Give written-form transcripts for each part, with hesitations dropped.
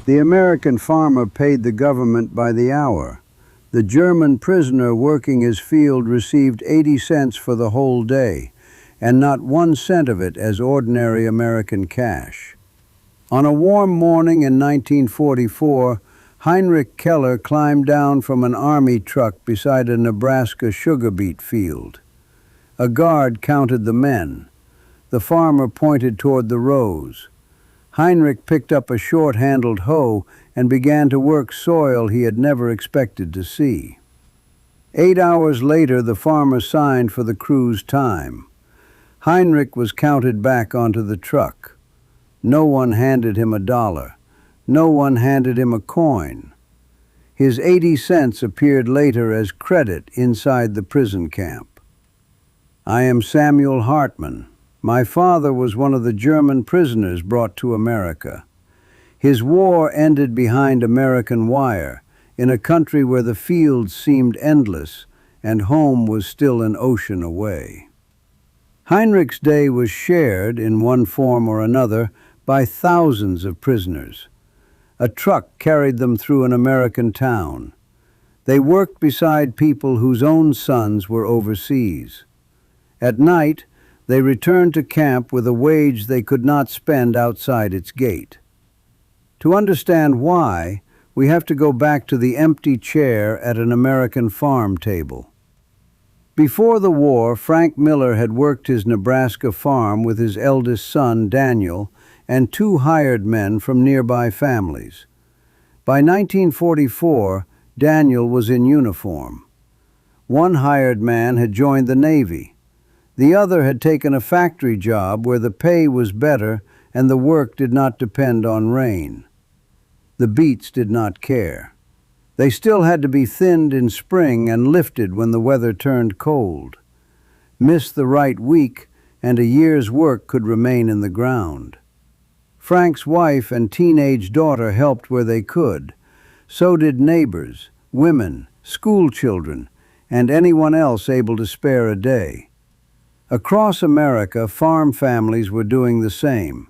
The American farmer paid the government by the hour. The German prisoner working his field received 80 cents for the whole day, and not 1 cent of it as ordinary American cash. On a warm morning in 1944, Heinrich Keller climbed down from an army truck beside a Nebraska sugar beet field. A guard counted the men. The farmer pointed toward the rows. Heinrich picked up a short-handled hoe and began to work soil he had never expected to see. 8 hours later, the farmer signed for the crew's time. Heinrich was counted back onto the truck. No one handed him $1. No one handed him a coin. His 80 cents appeared later as credit inside the prison camp. I am Samuel Hartman. My father was one of the German prisoners brought to America. His war ended behind American wire, in a country where the fields seemed endless and home was still an ocean away. Heinrich's day was shared, in one form or another, by thousands of prisoners. A truck carried them through an American town. They worked beside people whose own sons were overseas. At night, they returned to camp with a wage they could not spend outside its gate. To understand why, we have to go back to the empty chair at an American farm table. Before the war, Frank Miller had worked his Nebraska farm with his eldest son, Daniel, and 2 hired men from nearby families. By 1944, Daniel was in uniform. One hired man had joined the Navy. The other had taken a factory job where the pay was better and the work did not depend on rain. The beets did not care. They still had to be thinned in spring and lifted when the weather turned cold. Miss the right week, and a year's work could remain in the ground. Frank's wife and teenage daughter helped where they could. So did neighbors, women, school children, and anyone else able to spare a day. Across America, farm families were doing the same.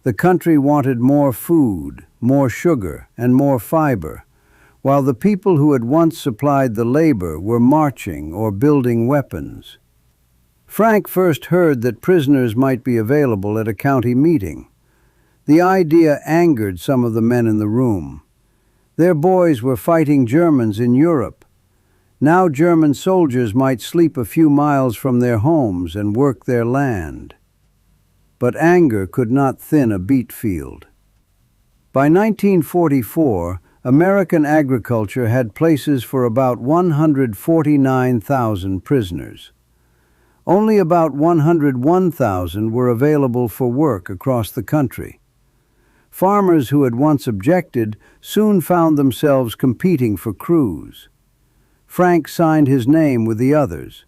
The country wanted more food, more sugar, and more fiber, while the people who had once supplied the labor were marching or building weapons. Frank first heard that prisoners might be available at a county meeting. The idea angered some of the men in the room. Their boys were fighting Germans in Europe. Now German soldiers might sleep a few miles from their homes and work their land. But anger could not thin a beet field. By 1944, American agriculture had places for about 149,000 prisoners. Only about 101,000 were available for work across the country. Farmers who had once objected soon found themselves competing for crews. Frank signed his name with the others,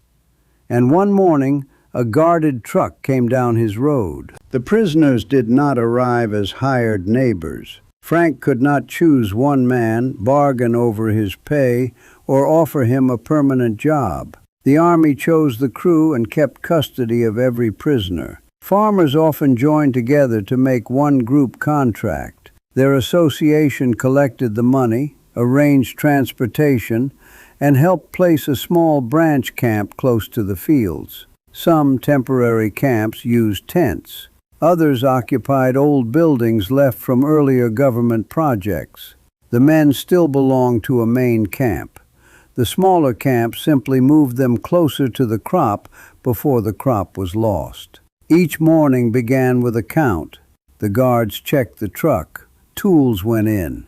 and one morning a guarded truck came down his road. The prisoners did not arrive as hired neighbors. Frank could not choose one man, bargain over his pay, or offer him a permanent job. The Army chose the crew and kept custody of every prisoner. Farmers often joined together to make one group contract. Their association collected the money, arranged transportation, and helped place a small branch camp close to the fields. Some temporary camps used tents. Others occupied old buildings left from earlier government projects. The men still belonged to a main camp. The smaller camps simply moved them closer to the crop before the crop was lost. Each morning began with a count. The guards checked the truck. Tools went in.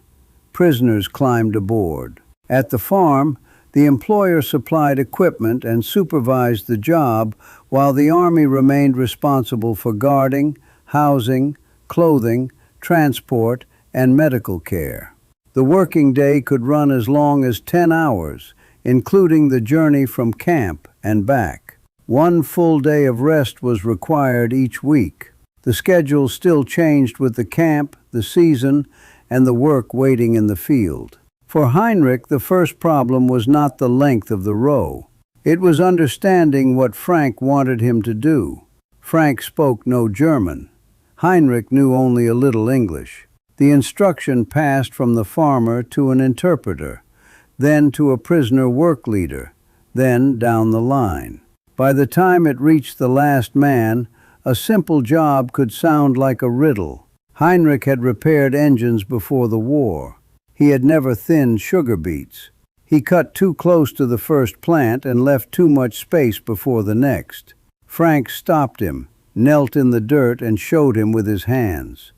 Prisoners climbed aboard. At the farm, the employer supplied equipment and supervised the job, while the Army remained responsible for guarding, housing, clothing, transport, and medical care. The working day could run as long as 10 hours, including the journey from camp and back. One full day of rest was required each week. The schedule still changed with the camp, the season, and the work waiting in the field. For Heinrich, the first problem was not the length of the row. It was understanding what Frank wanted him to do. Frank spoke no German. Heinrich knew only a little English. The instruction passed from the farmer to an interpreter, then to a prisoner work leader, then down the line. By the time it reached the last man, a simple job could sound like a riddle. Heinrich had repaired engines before the war. He had never thinned sugar beets. He cut too close to the first plant and left too much space before the next. Frank stopped him, knelt in the dirt, and showed him with his hands.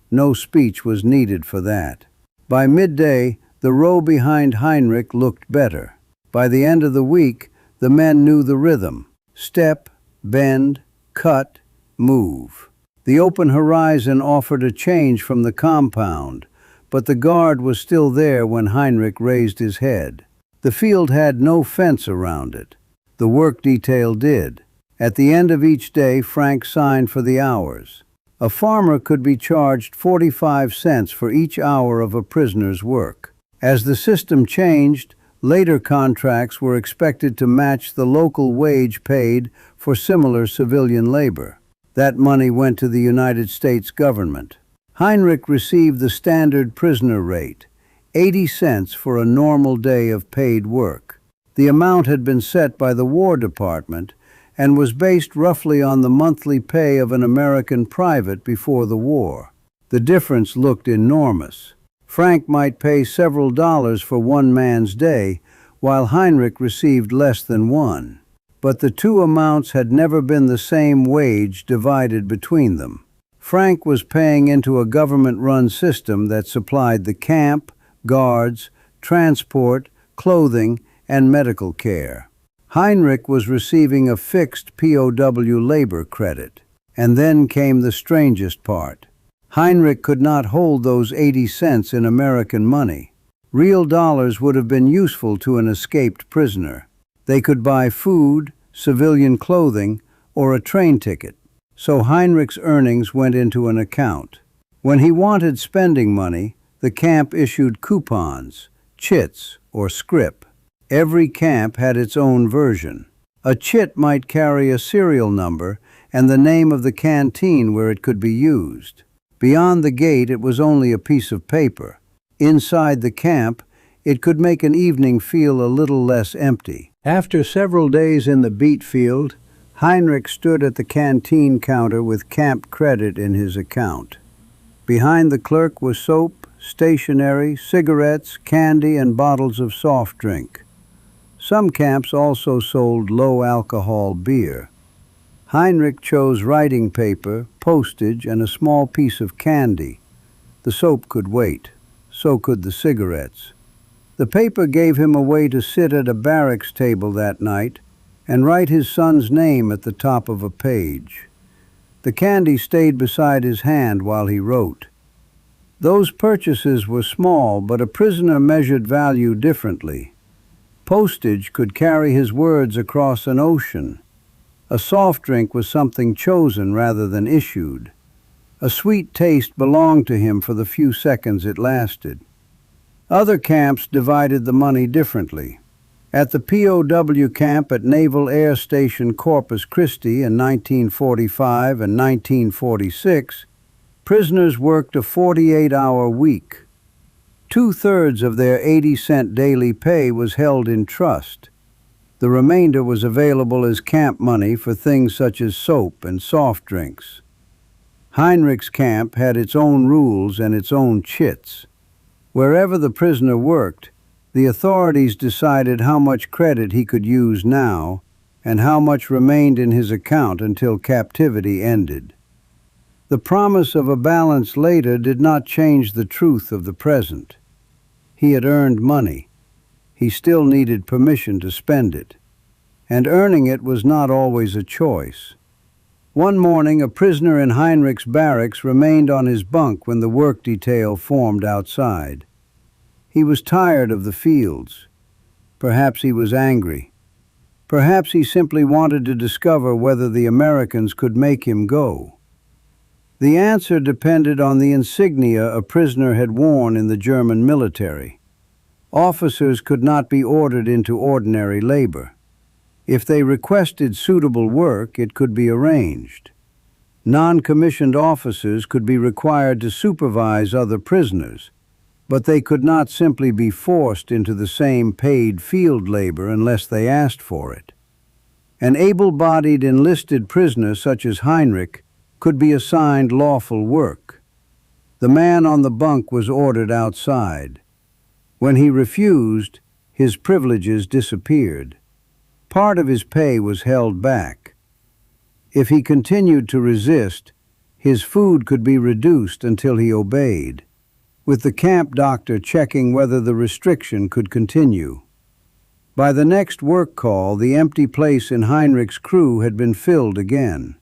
No speech was needed for that. By midday, the row behind Heinrich looked better. By the end of the week, the men knew the rhythm: step, bend, cut, move. The open horizon offered a change from the compound, but the guard was still there when Heinrich raised his head. The field had no fence around it. The work detail did. At the end of each day, Frank signed for the hours. A farmer could be charged 45 cents for each hour of a prisoner's work. As the system changed, later contracts were expected to match the local wage paid for similar civilian labor. That money went to the United States government. Heinrich received the standard prisoner rate, 80 cents for a normal day of paid work. The amount had been set by the War Department and was based roughly on the monthly pay of an American private before the war. The difference looked enormous. Frank might pay several dollars for one man's day, while Heinrich received less than one. But the two amounts had never been the same wage divided between them. Frank was paying into a government-run system that supplied the camp, guards, transport, clothing, and medical care. Heinrich was receiving a fixed POW labor credit. And then came the strangest part. Heinrich could not hold those 80 cents in American money. Real dollars would have been useful to an escaped prisoner. They could buy food, civilian clothing, or a train ticket. So Heinrich's earnings went into an account. When he wanted spending money, the camp issued coupons, chits, or scrip. Every camp had its own version. A chit might carry a serial number and the name of the canteen where it could be used. Beyond the gate, it was only a piece of paper. Inside the camp, it could make an evening feel a little less empty. After several days in the beet field, Heinrich stood at the canteen counter with camp credit in his account. Behind the clerk was soap, stationery, cigarettes, candy, and bottles of soft drink. Some camps also sold low-alcohol beer. Heinrich chose writing paper, postage, and a small piece of candy. The soap could wait. So could the cigarettes. The paper gave him a way to sit at a barracks table that night and write his son's name at the top of a page. The candy stayed beside his hand while he wrote. Those purchases were small, but a prisoner measured value differently. Postage could carry his words across an ocean. A soft drink was something chosen rather than issued. A sweet taste belonged to him for the few seconds it lasted. Other camps divided the money differently. At the POW camp at Naval Air Station Corpus Christi in 1945 and 1946, prisoners worked a 48-hour week. 2/3 of their 80-cent daily pay was held in trust. The remainder was available as camp money for things such as soap and soft drinks. Heinrich's camp had its own rules and its own chits. Wherever the prisoner worked, the authorities decided how much credit he could use now and how much remained in his account until captivity ended. The promise of a balance later did not change the truth of the present. He had earned money. He still needed permission to spend it. And earning it was not always a choice. One morning, a prisoner in Heinrich's barracks remained on his bunk when the work detail formed outside. He was tired of the fields. Perhaps he was angry. Perhaps he simply wanted to discover whether the Americans could make him go. The answer depended on the insignia a prisoner had worn in the German military. Officers could not be ordered into ordinary labor. If they requested suitable work, it could be arranged. Non-commissioned officers could be required to supervise other prisoners, but they could not simply be forced into the same paid field labor unless they asked for it. An able-bodied enlisted prisoner such as Heinrich could be assigned lawful work. The man on the bunk was ordered outside. When he refused, his privileges disappeared. Part of his pay was held back. If he continued to resist, his food could be reduced until he obeyed, with the camp doctor checking whether the restriction could continue. By the next work call, the empty place in Heinrich's crew had been filled again.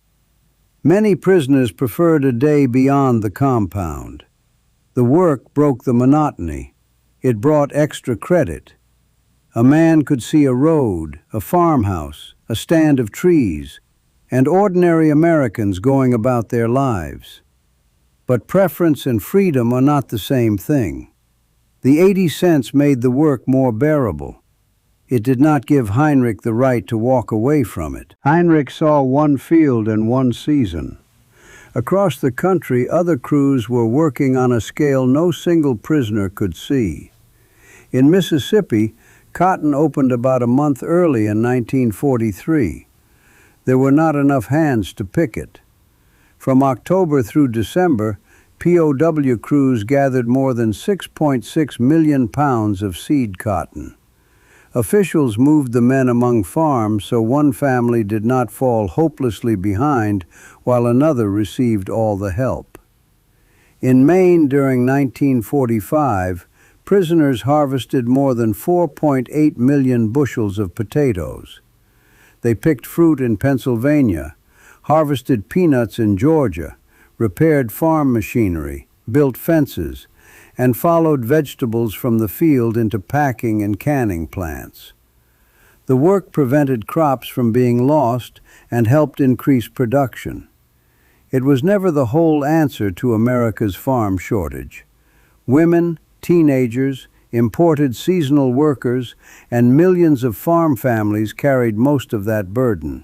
Many prisoners preferred a day beyond the compound. The work broke the monotony. It brought extra credit. A man could see a road, a farmhouse, a stand of trees, and ordinary Americans going about their lives. But preference and freedom are not the same thing. The 80 cents made the work more bearable. It did not give Heinrich the right to walk away from it. Heinrich saw one field and one season. Across the country, other crews were working on a scale no single prisoner could see. In Mississippi, cotton opened about a month early in 1943. There were not enough hands to pick it. From October through December, POW crews gathered more than 6.6 million pounds of seed cotton. Officials moved the men among farms so one family did not fall hopelessly behind while another received all the help. In Maine during 1945, prisoners harvested more than 4.8 million bushels of potatoes. They picked fruit in Pennsylvania, harvested peanuts in Georgia, repaired farm machinery, built fences, and followed vegetables from the field into packing and canning plants. The work prevented crops from being lost and helped increase production. It was never the whole answer to America's farm shortage. Women, teenagers, imported seasonal workers, and millions of farm families carried most of that burden.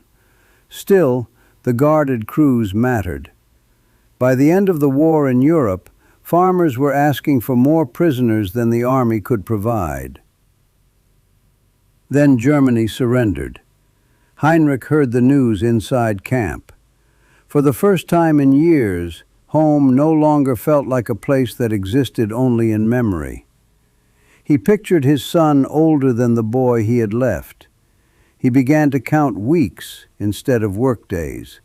Still, the guarded crews mattered. By the end of the war in Europe, farmers were asking for more prisoners than the army could provide. Then Germany surrendered. Heinrich heard the news inside camp. For the first time in years, home no longer felt like a place that existed only in memory. He pictured his son older than the boy he had left. He began to count weeks instead of workdays.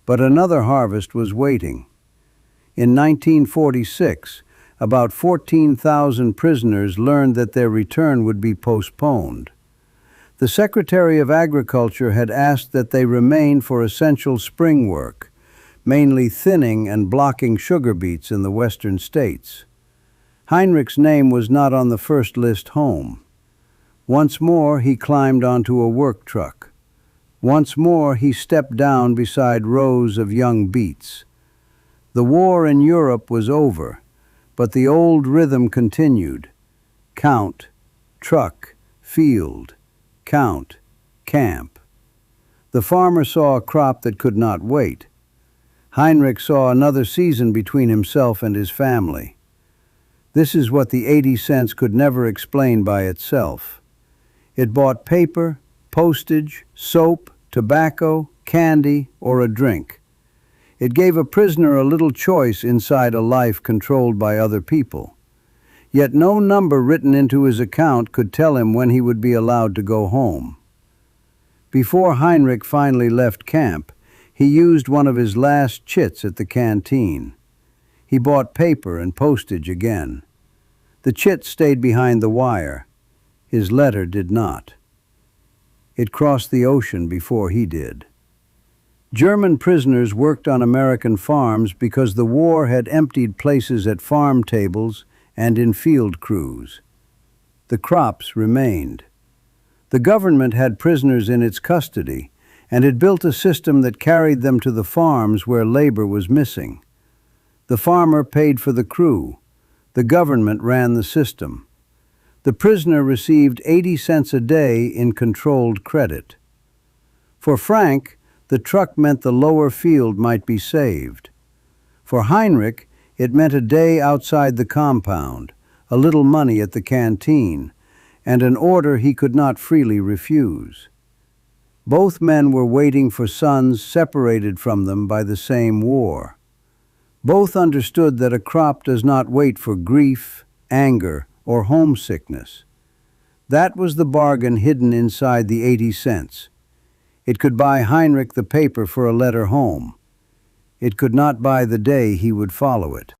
But another harvest was waiting. In 1946, about 14,000 prisoners learned that their return would be postponed. The Secretary of Agriculture had asked that they remain for essential spring work, mainly thinning and blocking sugar beets in the western states. Heinrich's name was not on the first list home. Once more he climbed onto a work truck. Once more he stepped down beside rows of young beets. The war in Europe was over, but the old rhythm continued. Count, truck, field, count, camp. The farmer saw a crop that could not wait. Heinrich saw another season between himself and his family. This is what the 80 cents could never explain by itself. It bought paper, postage, soap, tobacco, candy, or a drink. It gave a prisoner a little choice inside a life controlled by other people. Yet no number written into his account could tell him when he would be allowed to go home. Before Heinrich finally left camp, he used one of his last chits at the canteen. He bought paper and postage again. The chit stayed behind the wire. His letter did not. It crossed the ocean before he did. German prisoners worked on American farms because the war had emptied places at farm tables and in field crews. The crops remained. The government had prisoners in its custody and had built a system that carried them to the farms where labor was missing. The farmer paid for the crew. The government ran the system. The prisoner received 80 cents a day in controlled credit. For Frank, The truck meant the lower field might be saved. For Heinrich, it meant a day outside the compound, a little money at the canteen, and an order he could not freely refuse. Both men were waiting for sons separated from them by the same war. Both understood that a crop does not wait for grief, anger, or homesickness. That was the bargain hidden inside the 80 cents. It could buy Heinrich the paper for a letter home. It could not buy the day he would follow it.